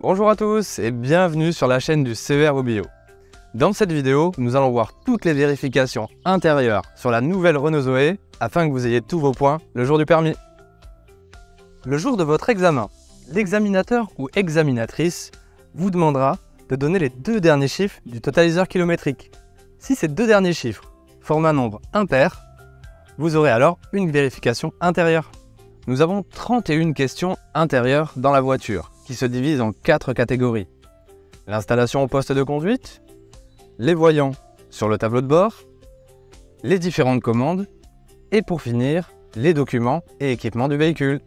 Bonjour à tous et bienvenue sur la chaîne du CER au Bio. Dans cette vidéo, nous allons voir toutes les vérifications intérieures sur la nouvelle Renault Zoé afin que vous ayez tous vos points le jour du permis. Le jour de votre examen, l'examinateur ou examinatrice vous demandera de donner les deux derniers chiffres du totaliseur kilométrique. Si ces deux derniers chiffres forment un nombre impair, vous aurez alors une vérification intérieure. Nous avons 31 questions intérieures dans la voiture, qui se divisent en 4 catégories. L'installation au poste de conduite, les voyants sur le tableau de bord, les différentes commandes, et pour finir, les documents et équipements du véhicule.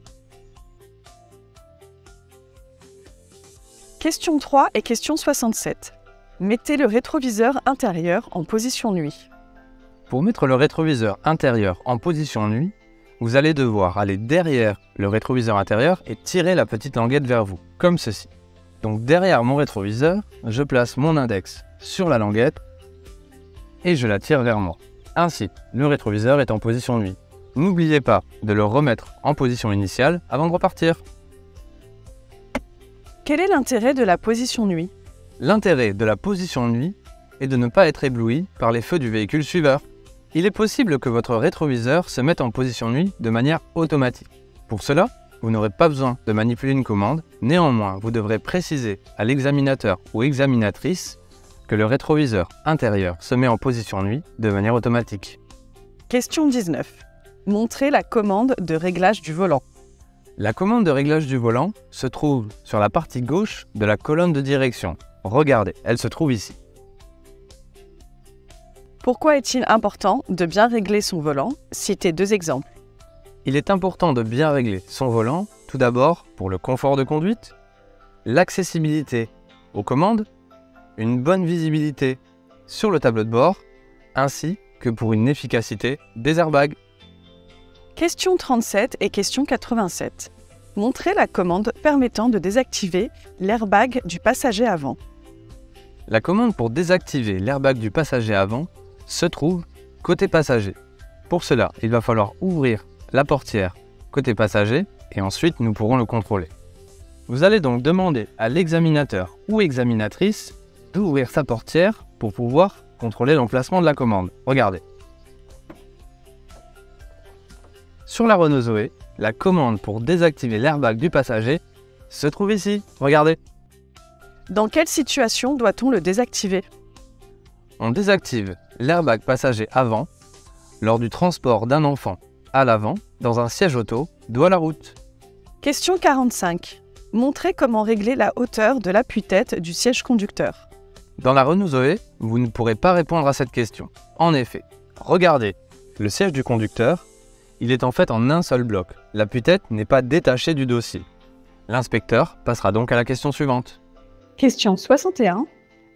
Question 3 et question 67. Mettez le rétroviseur intérieur en position nuit. Pour mettre le rétroviseur intérieur en position nuit, vous allez devoir aller derrière le rétroviseur intérieur et tirer la petite languette vers vous, comme ceci. Donc derrière mon rétroviseur, je place mon index sur la languette et je la tire vers moi. Ainsi, le rétroviseur est en position nuit. N'oubliez pas de le remettre en position initiale avant de repartir. Quel est l'intérêt de la position nuit? L'intérêt de la position nuit est de ne pas être ébloui par les feux du véhicule suiveur. Il est possible que votre rétroviseur se mette en position nuit de manière automatique. Pour cela, vous n'aurez pas besoin de manipuler une commande. Néanmoins, vous devrez préciser à l'examinateur ou examinatrice que le rétroviseur intérieur se met en position nuit de manière automatique. Question 19. Montrez la commande de réglage du volant. La commande de réglage du volant se trouve sur la partie gauche de la colonne de direction. Regardez, elle se trouve ici. Pourquoi est-il important de bien régler son volant? Citez 2 exemples. Il est important de bien régler son volant, tout d'abord pour le confort de conduite, l'accessibilité aux commandes, une bonne visibilité sur le tableau de bord, ainsi que pour une efficacité des airbags. Question 37 et question 87. Montrez la commande permettant de désactiver l'airbag du passager avant. La commande pour désactiver l'airbag du passager avant se trouve côté passager. Pour cela, il va falloir ouvrir la portière côté passager et ensuite nous pourrons le contrôler. Vous allez donc demander à l'examinateur ou examinatrice d'ouvrir sa portière pour pouvoir contrôler l'emplacement de la commande. Regardez. Sur la Renault Zoé, la commande pour désactiver l'airbag du passager se trouve ici. Regardez. Dans quelle situation doit-on le désactiver? On désactive l'airbag passager avant lors du transport d'un enfant à l'avant dans un siège auto dos à la route. Question 45. Montrez comment régler la hauteur de l'appui-tête du siège conducteur. Dans la Renault Zoé, vous ne pourrez pas répondre à cette question. En effet, regardez, le siège du conducteur, il est en fait en un seul bloc. L'appui-tête n'est pas détaché du dossier. L'inspecteur passera donc à la question suivante. Question 61.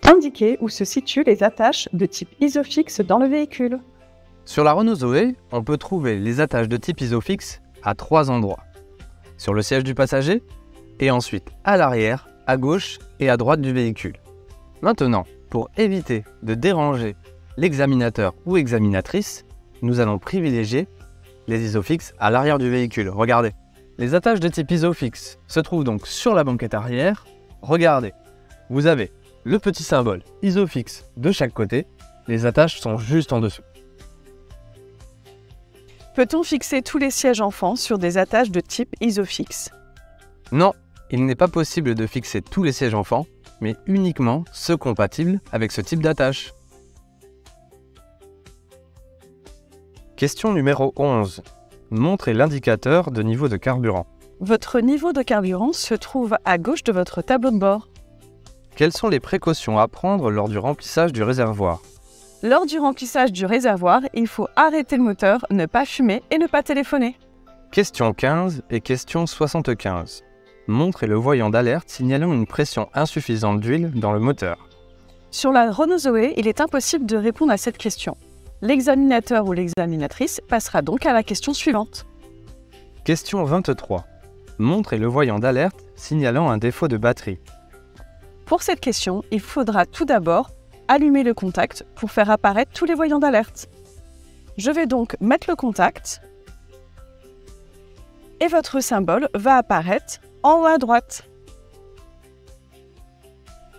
Indiquez où se situent les attaches de type Isofix dans le véhicule. Sur la Renault Zoé, on peut trouver les attaches de type Isofix à 3 endroits. Sur le siège du passager et ensuite à l'arrière, à gauche et à droite du véhicule. Maintenant, pour éviter de déranger l'examinateur ou examinatrice, nous allons privilégier les Isofix à l'arrière du véhicule. Regardez. Les attaches de type Isofix se trouvent donc sur la banquette arrière. Regardez, vous avez le petit symbole Isofix de chaque côté. Les attaches sont juste en dessous. Peut-on fixer tous les sièges enfants sur des attaches de type Isofix? Non, il n'est pas possible de fixer tous les sièges enfants, mais uniquement ceux compatibles avec ce type d'attache. Question numéro 11. Montrez l'indicateur de niveau de carburant. Votre niveau de carburant se trouve à gauche de votre tableau de bord. Quelles sont les précautions à prendre lors du remplissage du réservoir? Lors du remplissage du réservoir, il faut arrêter le moteur, ne pas fumer et ne pas téléphoner. Question 15 et question 75. Montrez le voyant d'alerte signalant une pression insuffisante d'huile dans le moteur. Sur la Renault Zoé, il est impossible de répondre à cette question. L'examinateur ou l'examinatrice passera donc à la question suivante. Question 23. Montrez le voyant d'alerte signalant un défaut de batterie. Pour cette question, il faudra tout d'abord allumer le contact pour faire apparaître tous les voyants d'alerte. Je vais donc mettre le contact et votre symbole va apparaître en haut à droite.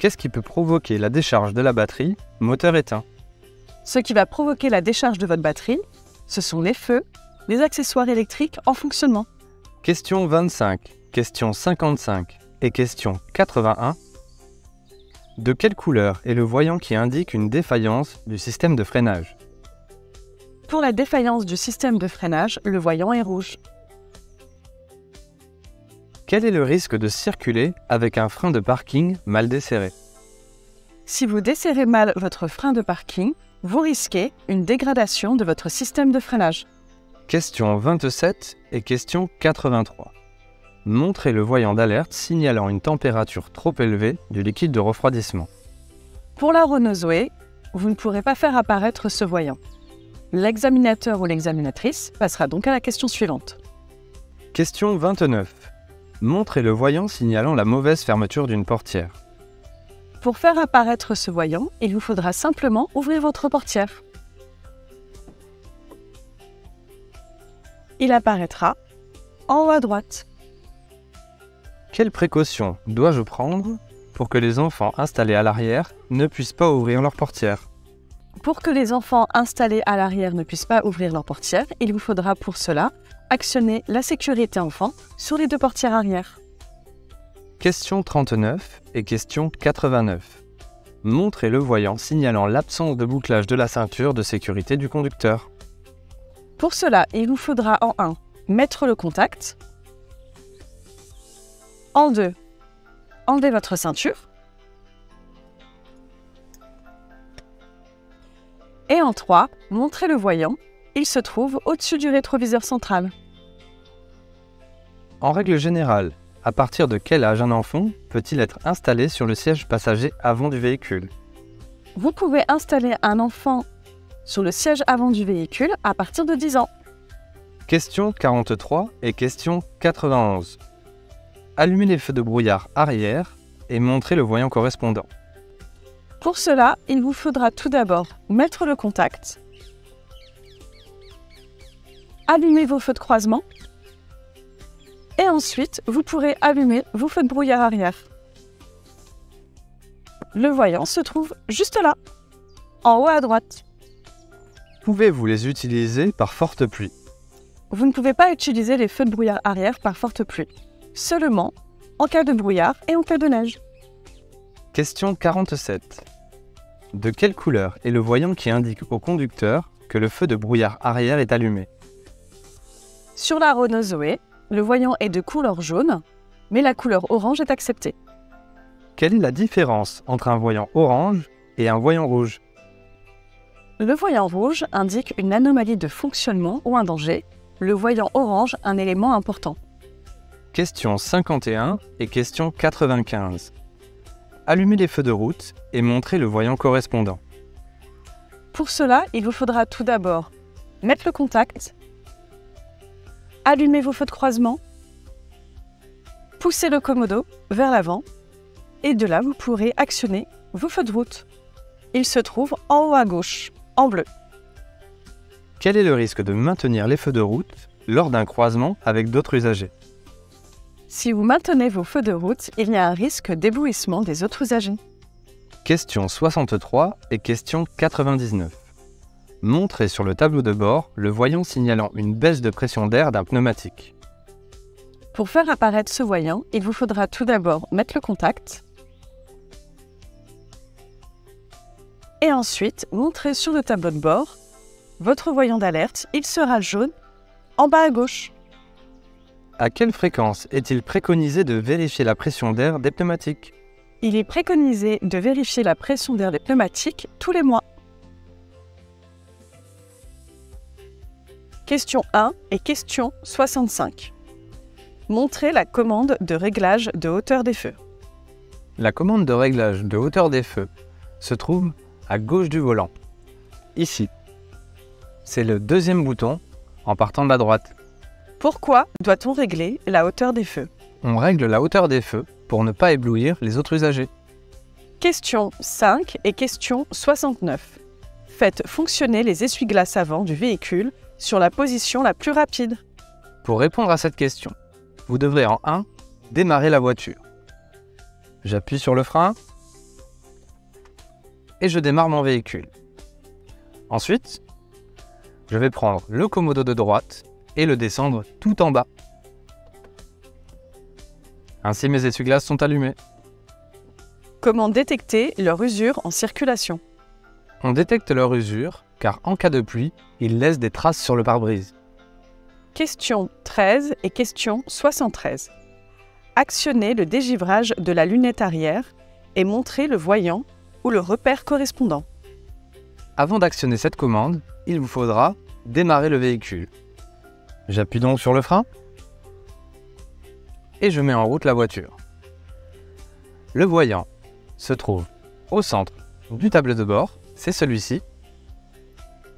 Qu'est-ce qui peut provoquer la décharge de la batterie, moteur éteint? Ce qui va provoquer la décharge de votre batterie, ce sont les feux, les accessoires électriques en fonctionnement. Question 25, question 55 et question 81. De quelle couleur est le voyant qui indique une défaillance du système de freinage? Pour la défaillance du système de freinage, le voyant est rouge. Quel est le risque de circuler avec un frein de parking mal desserré? Si vous desserrez mal votre frein de parking, vous risquez une dégradation de votre système de freinage. Question 27 et question 83. Montrez le voyant d'alerte signalant une température trop élevée du liquide de refroidissement. Pour la Renault Zoé, vous ne pourrez pas faire apparaître ce voyant. L'examinateur ou l'examinatrice passera donc à la question suivante. Question 29. Montrez le voyant signalant la mauvaise fermeture d'une portière. Pour faire apparaître ce voyant, il vous faudra simplement ouvrir votre portière. Il apparaîtra en haut à droite. Quelles précautions dois-je prendre pour que les enfants installés à l'arrière ne puissent pas ouvrir leur portière? Pour que les enfants installés à l'arrière ne puissent pas ouvrir leur portière, il vous faudra pour cela actionner la sécurité enfant sur les deux portières arrière. Question 39 et question 89. Montrez le voyant signalant l'absence de bouclage de la ceinture de sécurité du conducteur. Pour cela, il vous faudra en 1, mettre le contact. En 2, enlever votre ceinture. Et en 3, montrer le voyant. Il se trouve au-dessus du rétroviseur central. En règle générale, à partir de quel âge un enfant peut-il être installé sur le siège passager avant du véhicule? Vous pouvez installer un enfant sur le siège avant du véhicule à partir de 10 ans. Question 43 et question 91. Allumez les feux de brouillard arrière et montrez le voyant correspondant. Pour cela, il vous faudra tout d'abord mettre le contact, allumer vos feux de croisement et ensuite vous pourrez allumer vos feux de brouillard arrière. Le voyant se trouve juste là, en haut à droite. Pouvez-vous les utiliser par forte pluie? Vous ne pouvez pas utiliser les feux de brouillard arrière par forte pluie, seulement en cas de brouillard et en cas de neige. Question 47. De quelle couleur est le voyant qui indique au conducteur que le feu de brouillard arrière est allumé? Sur la Renault Zoé, le voyant est de couleur jaune, mais la couleur orange est acceptée. Quelle est la différence entre un voyant orange et un voyant rouge? Le voyant rouge indique une anomalie de fonctionnement ou un danger, le voyant orange un élément important. Question 51 et question 95. Allumez les feux de route et montrez le voyant correspondant. Pour cela, il vous faudra tout d'abord mettre le contact, allumer vos feux de croisement, pousser le commodo vers l'avant et de là vous pourrez actionner vos feux de route. Ils se trouvent en haut à gauche, en bleu. Quel est le risque de maintenir les feux de route lors d'un croisement avec d'autres usagers? Si vous maintenez vos feux de route, il y a un risque d'éblouissement des autres usagers. Question 63 et question 99. Montrez sur le tableau de bord le voyant signalant une baisse de pression d'air d'un pneumatique. Pour faire apparaître ce voyant, il vous faudra tout d'abord mettre le contact et ensuite montrer sur le tableau de bord votre voyant d'alerte. Il sera jaune en bas à gauche. À quelle fréquence est-il préconisé de vérifier la pression d'air des pneumatiques? Il est préconisé de vérifier la pression d'air des pneumatiques tous les mois. Question 1 et question 65. Montrez la commande de réglage de hauteur des feux. La commande de réglage de hauteur des feux se trouve à gauche du volant. Ici. C'est le deuxième bouton en partant de la droite. Pourquoi doit-on régler la hauteur des feux? On règle la hauteur des feux pour ne pas éblouir les autres usagers. Question 5 et question 69. Faites fonctionner les essuie-glaces avant du véhicule sur la position la plus rapide. Pour répondre à cette question, vous devrez en 1 démarrer la voiture. J'appuie sur le frein et je démarre mon véhicule. Ensuite, je vais prendre le commodo de droite et le descendre tout en bas. Ainsi, mes essuie-glaces sont allumés. Comment détecter leur usure en circulation? On détecte leur usure car en cas de pluie, ils laissent des traces sur le pare-brise. Question 13 et question 73. Actionnez le dégivrage de la lunette arrière et montrez le voyant ou le repère correspondant. Avant d'actionner cette commande, il vous faudra démarrer le véhicule. J'appuie donc sur le frein et je mets en route la voiture. Le voyant se trouve au centre du tableau de bord, c'est celui-ci.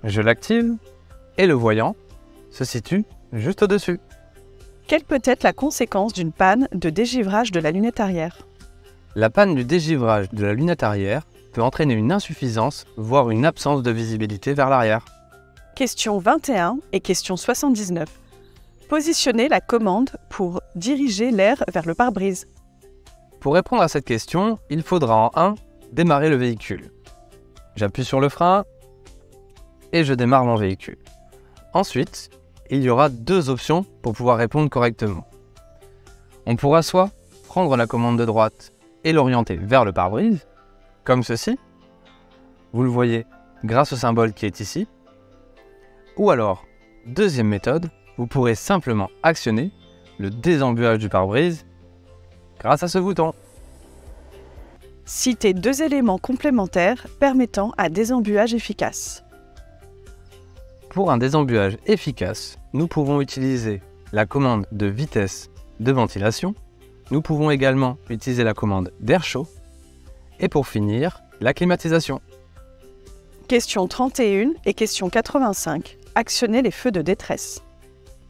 Je l'active et le voyant se situe juste au-dessus. Quelle peut être la conséquence d'une panne de dégivrage de la lunette arrière? La panne du dégivrage de la lunette arrière peut entraîner une insuffisance, voire une absence de visibilité vers l'arrière. Question 21 et question 79. Positionnez la commande pour diriger l'air vers le pare-brise. Pour répondre à cette question, il faudra en 1 démarrer le véhicule. J'appuie sur le frein et je démarre mon véhicule. Ensuite, il y aura 2 options pour pouvoir répondre correctement. On pourra soit prendre la commande de droite et l'orienter vers le pare-brise, comme ceci. Vous le voyez grâce au symbole qui est ici. Ou alors, deuxième méthode, vous pourrez simplement actionner le désembuage du pare-brise grâce à ce bouton. Citez 2 éléments complémentaires permettant un désembuage efficace. Pour un désembuage efficace, nous pouvons utiliser la commande de vitesse de ventilation. Nous pouvons également utiliser la commande d'air chaud. Et pour finir, la climatisation. Question 31 et question 85. Actionnez les feux de détresse.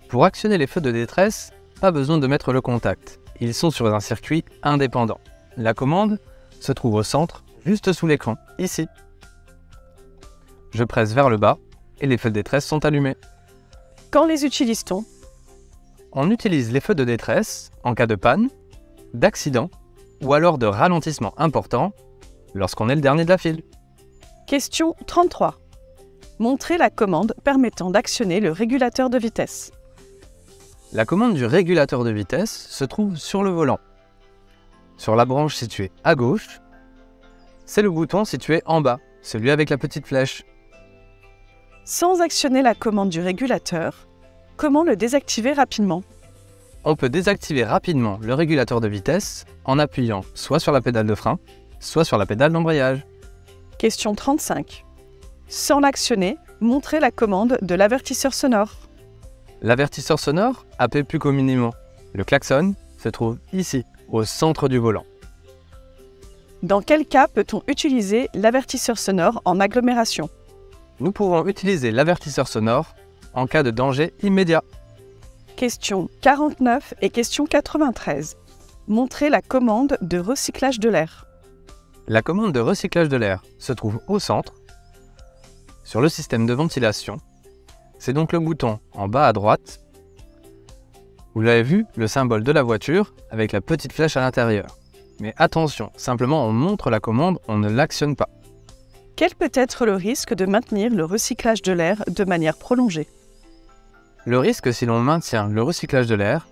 Pour actionner les feux de détresse, pas besoin de mettre le contact. Ils sont sur un circuit indépendant. La commande se trouve au centre, juste sous l'écran, ici. Je presse vers le bas et les feux de détresse sont allumés. Quand les utilise-t-on? On utilise les feux de détresse en cas de panne, d'accident ou alors de ralentissement important lorsqu'on est le dernier de la file. Question 33. Montrez la commande permettant d'actionner le régulateur de vitesse. La commande du régulateur de vitesse se trouve sur le volant. Sur la branche située à gauche, c'est le bouton situé en bas, celui avec la petite flèche. Sans actionner la commande du régulateur, comment le désactiver rapidement? On peut désactiver rapidement le régulateur de vitesse en appuyant soit sur la pédale de frein, soit sur la pédale d'embrayage. Question 35. Sans l'actionner, montrez la commande de l'avertisseur sonore. L'avertisseur sonore, appelé plus communément le klaxon, se trouve ici, au centre du volant. Dans quel cas peut-on utiliser l'avertisseur sonore en agglomération? Nous pouvons utiliser l'avertisseur sonore en cas de danger immédiat. Question 49 et question 93. Montrez la commande de recyclage de l'air. La commande de recyclage de l'air se trouve au centre, sur le système de ventilation. C'est donc le bouton en bas à droite. Vous l'avez vu, le symbole de la voiture avec la petite flèche à l'intérieur. Mais attention, simplement on montre la commande, on ne l'actionne pas. Quel peut être le risque de maintenir le recyclage de l'air de manière prolongée? Le risque si l'on maintient le recyclage de l'air,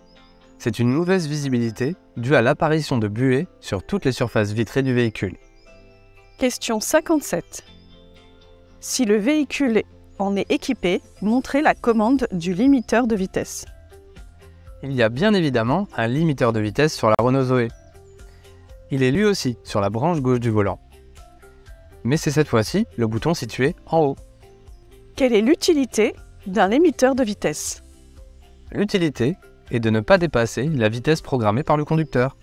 c'est une mauvaise visibilité due à l'apparition de buée sur toutes les surfaces vitrées du véhicule. Question 57. Si le véhicule en est équipé, montrez la commande du limiteur de vitesse. Il y a bien évidemment un limiteur de vitesse sur la Renault Zoé. Il est lui aussi sur la branche gauche du volant. Mais c'est cette fois-ci le bouton situé en haut. Quelle est l'utilité d'un limiteur de vitesse? L'utilité est de ne pas dépasser la vitesse programmée par le conducteur.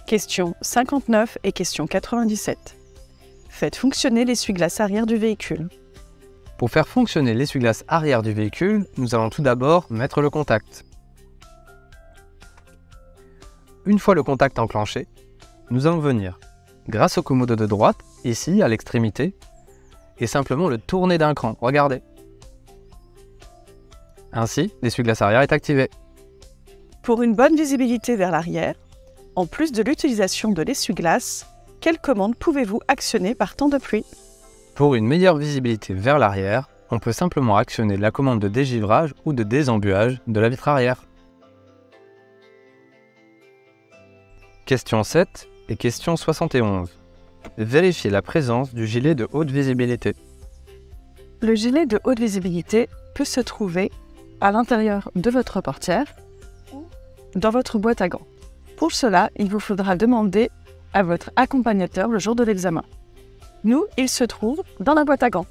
Question 59 et question 97. Faites fonctionner l'essuie-glace arrière du véhicule. Pour faire fonctionner l'essuie-glace arrière du véhicule, nous allons tout d'abord mettre le contact. Une fois le contact enclenché, nous allons venir, grâce au commodo de droite, ici à l'extrémité, et simplement le tourner d'un cran. Regardez. Ainsi, l'essuie-glace arrière est activé. Pour une bonne visibilité vers l'arrière, en plus de l'utilisation de l'essuie-glace, quelle commande pouvez-vous actionner par temps de pluie? Pour une meilleure visibilité vers l'arrière, on peut simplement actionner la commande de dégivrage ou de désembuage de la vitre arrière. Question 7 et question 71. Vérifiez la présence du gilet de haute visibilité. Le gilet de haute visibilité peut se trouver à l'intérieur de votre portière ou dans votre boîte à gants. Pour cela, il vous faudra demander à votre accompagnateur le jour de l'examen. Nous, il se trouve dans la boîte à gants.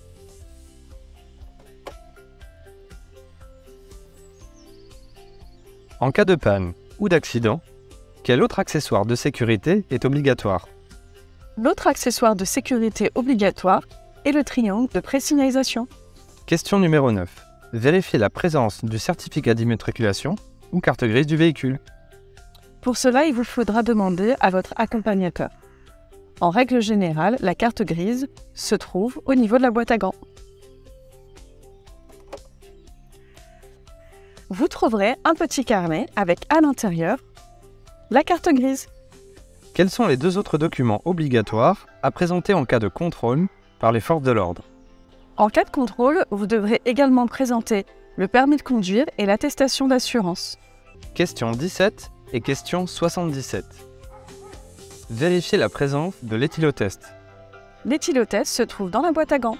En cas de panne ou d'accident, quel autre accessoire de sécurité est obligatoire? L'autre accessoire de sécurité obligatoire est le triangle de présignalisation. Question numéro 9. Vérifiez la présence du certificat d'immatriculation ou carte grise du véhicule. Pour cela, il vous faudra demander à votre accompagnateur. En règle générale, la carte grise se trouve au niveau de la boîte à gants. Vous trouverez un petit carnet avec à l'intérieur la carte grise. Quels sont les deux autres documents obligatoires à présenter en cas de contrôle par les forces de l'ordre? En cas de contrôle, vous devrez également présenter le permis de conduire et l'attestation d'assurance. Question 17 et question 77. Vérifiez la présence de l'éthylotest. L'éthylotest se trouve dans la boîte à gants.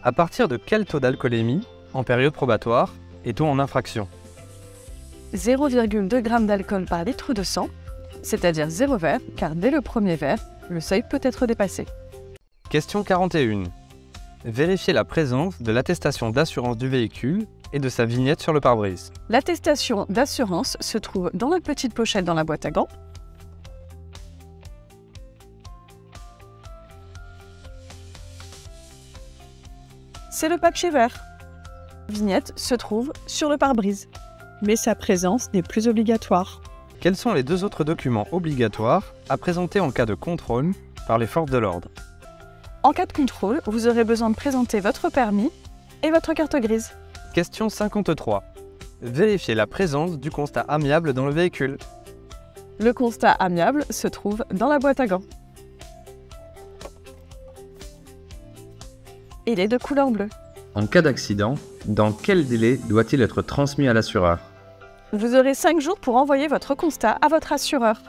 À partir de quel taux d'alcoolémie, en période probatoire, est-on en infraction? 0,2 g d'alcool par litre de sang, c'est-à-dire 0 verre, car dès le premier verre, le seuil peut être dépassé. Question 41. Vérifiez la présence de l'attestation d'assurance du véhicule et de sa vignette sur le pare-brise. L'attestation d'assurance se trouve dans la petite pochette dans la boîte à gants. C'est le papier vert. La vignette se trouve sur le pare-brise, mais sa présence n'est plus obligatoire. Quels sont les deux autres documents obligatoires à présenter en cas de contrôle par les forces de l'ordre? En cas de contrôle, vous aurez besoin de présenter votre permis et votre carte grise. Question 53. Vérifiez la présence du constat amiable dans le véhicule. Le constat amiable se trouve dans la boîte à gants. Il est de couleur bleue. En cas d'accident, dans quel délai doit-il être transmis à l'assureur? Vous aurez 5 jours pour envoyer votre constat à votre assureur.